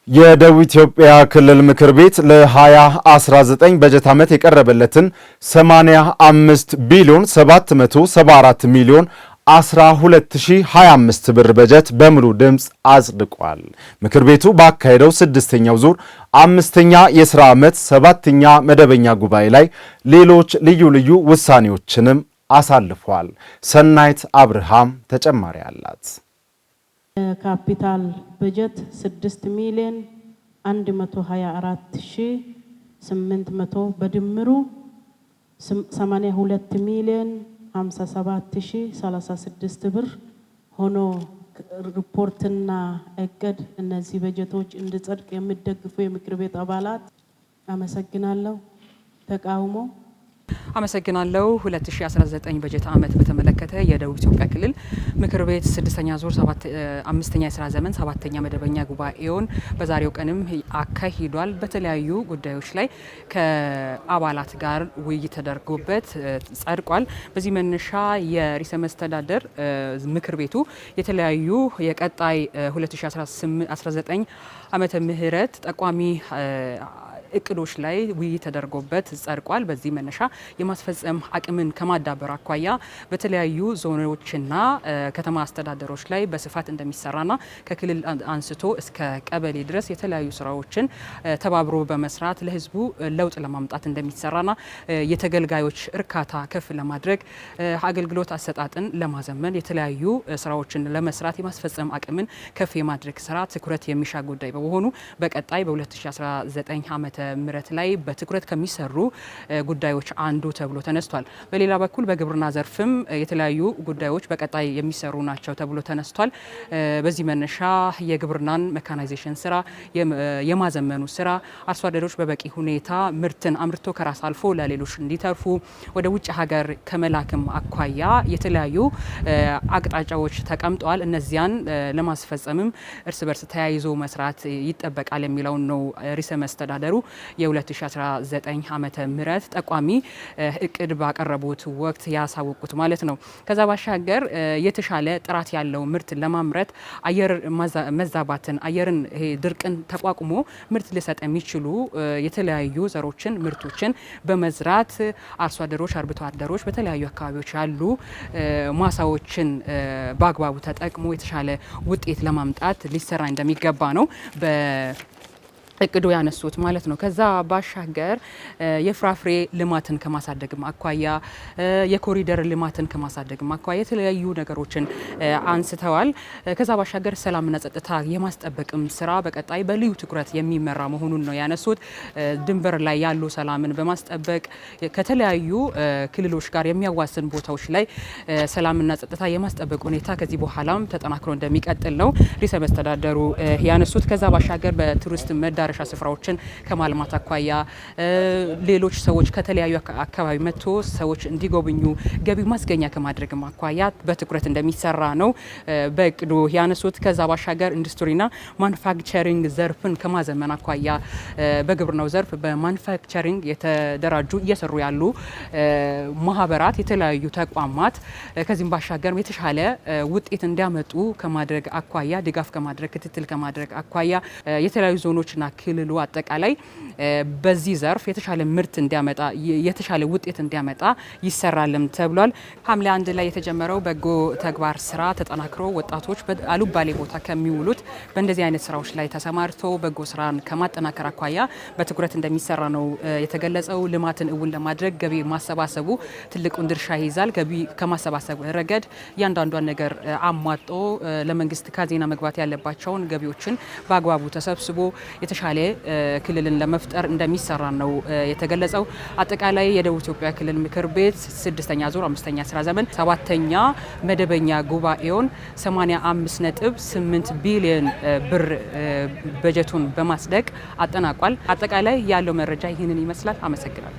የደቡብ ኢትዮጵያ ክልል ምክር ቤት ለ2019 በጀት ዓመት የቀረበለትን 85 ቢሊዮን 774 ሚሊዮን 12025 ብር በጀት በሙሉ ድምፅ አጽድቋል። ምክር ቤቱ ባካሄደው ስድስተኛው ዙር አምስተኛ የሥራ ዓመት ሰባተኛ መደበኛ ጉባኤ ላይ ሌሎች ልዩ ልዩ ውሳኔዎችንም አሳልፏል። ሰናይት አብርሃም ተጨማሪ አላት። ካፒታል በጀት 6 ሚሊዮን 124,800 በድምሩ 82 ሚሊዮን 57,036 ብር ሆኖ ሪፖርትና እቅድ እነዚህ በጀቶች እንዲጸድቅ የሚደግፉ የምክር ቤት አባላት አመሰግናለሁ። ተቃውሞ አመሰግናለሁ። 2019 በጀት ዓመት በተመለከተ የደቡብ ኢትዮጵያ ክልል ምክር ቤት ስድስተኛ ዙር አምስተኛ የሥራ ዘመን ሰባተኛ መደበኛ ጉባኤውን በዛሬው ቀንም አካሂዷል። በተለያዩ ጉዳዮች ላይ ከአባላት ጋር ውይይት ተደርጎበት ጸድቋል። በዚህ መነሻ የርዕሰ መስተዳድር ምክር ቤቱ የተለያዩ የቀጣይ 2019 ዓመተ ምህረት ጠቋሚ እቅዶች ላይ ውይይት ተደርጎበት ጸድቋል። በዚህ መነሻ የማስፈጸም አቅምን ከማዳበር አኳያ በተለያዩ ዞኖችና ከተማ አስተዳደሮች ላይ በስፋት እንደሚሰራና ከክልል አንስቶ እስከ ቀበሌ ድረስ የተለያዩ ስራዎችን ተባብሮ በመስራት ለሕዝቡ ለውጥ ለማምጣት እንደሚሰራና የተገልጋዮች እርካታ ከፍ ለማድረግ አገልግሎት አሰጣጥን ለማዘመን የተለያዩ ስራዎችን ለመስራት የማስፈጸም አቅምን ከፍ የማድረግ ስራ ትኩረት የሚሻ ጉዳይ በመሆኑ በቀጣይ በ2019 ዓመተ ምህረት ላይ በትኩረት ከሚሰሩ ጉዳዮች አንዱ ተብሎ ተነስቷል። በሌላ በኩል በግብርና ዘርፍም የተለያዩ ጉዳዮች በቀጣይ የሚሰሩ ናቸው ተብሎ ተነስቷል። በዚህ መነሻ የግብርናን ሜካናይዜሽን ስራ የማዘመኑ ስራ አርሶ አደሮች በበቂ ሁኔታ ምርትን አምርቶ ከራስ አልፎ ለሌሎች እንዲተርፉ ወደ ውጭ ሀገር ከመላክም አኳያ የተለያዩ አቅጣጫዎች ተቀምጠዋል። እነዚያን ለማስፈጸምም እርስ በርስ ተያይዞ መስራት ይጠበቃል የሚለውን ነው ርዕሰ መስተዳድሩ የ2019 ዓመተ ምህረት ጠቋሚ እቅድ ባቀረቡት ወቅት ያሳወቁት ማለት ነው። ከዛ ባሻገር የተሻለ ጥራት ያለው ምርት ለማምረት አየር መዛባትን አየርን ድርቅን ተቋቁሞ ምርት ሊሰጥ የሚችሉ የተለያዩ ዘሮችን ምርቶችን በመዝራት አርሶ አደሮች አርብቶ አደሮች በተለያዩ አካባቢዎች ያሉ ማሳዎችን በአግባቡ ተጠቅሞ የተሻለ ውጤት ለማምጣት ሊሰራ እንደሚገባ ነው እቅዱ ያነሱት ማለት ነው። ከዛ ባሻገር የፍራፍሬ ልማትን ከማሳደግም አኳያ የኮሪደር ልማትን ከማሳደግም አኳያ የተለያዩ ነገሮችን አንስተዋል። ከዛ ባሻገር ሰላምና ጸጥታ የማስጠበቅም ስራ በቀጣይ በልዩ ትኩረት የሚመራ መሆኑን ነው ያነሱት። ድንበር ላይ ያሉ ሰላምን በማስጠበቅ ከተለያዩ ክልሎች ጋር የሚያዋስን ቦታዎች ላይ ሰላምና ጸጥታ የማስጠበቅ ሁኔታ ከዚህ በኋላም ተጠናክሮ እንደሚቀጥል ነው ርዕሰ መስተዳድሩ ያነሱት። ከዛ ባሻገር በቱሪስት መዳረሻ ስፍራዎችን ከማልማት አኳያ ሌሎች ሰዎች ከተለያዩ አካባቢ መጥቶ ሰዎች እንዲጎብኙ ገቢ ማስገኛ ከማድረግም አኳያ በትኩረት እንደሚሰራ ነው በእቅዱ ያነሱት። ከዛ ባሻገር ኢንዱስትሪና ማኑፋክቸሪንግ ዘርፍን ከማዘመን አኳያ በግብርናው ዘርፍ በማኑፋክቸሪንግ የተደራጁ እየሰሩ ያሉ ማህበራት የተለያዩ ተቋማት ከዚህም ባሻገር የተሻለ ውጤት እንዲያመጡ ከማድረግ አኳያ ድጋፍ ከማድረግ ክትትል ከማድረግ አኳያ የተለያዩ ዞኖችና ክልሉ አጠቃላይ በዚህ ዘርፍ የተሻለ ምርት እንዲያመጣ የተሻለ ውጤት እንዲያመጣ ይሰራልም ተብሏል። ሐምሌ 1 ላይ የተጀመረው በጎ ተግባር ስራ ተጠናክሮ ወጣቶች አሉባሌ ቦታ ከሚውሉት በእንደዚህ አይነት ስራዎች ላይ ተሰማርቶ በጎ ስራን ከማጠናከር አኳያ በትኩረት እንደሚሰራ ነው የተገለጸው። ልማትን እውን ለማድረግ ገቢ ማሰባሰቡ ትልቁን ድርሻ ይይዛል። ገቢ ከማሰባሰብ ረገድ እያንዳንዷን ነገር አሟጦ ለመንግስት ካዜና መግባት ያለባቸውን ገቢዎችን በአግባቡ ተሰብስቦ የተሻለ ክልልን ለመፍጠር እንደሚሰራ ነው የተገለጸው። አጠቃላይ የደቡብ ኢትዮጵያ ክልል ምክር ቤት ስድስተኛ ዙር አምስተኛ ስራ ዘመን ሰባተኛ መደበኛ ጉባኤውን 85.8 ቢሊዮን ብር በጀቱን በማጽደቅ አጠናቋል። አጠቃላይ ያለው መረጃ ይህንን ይመስላል። አመሰግናለሁ።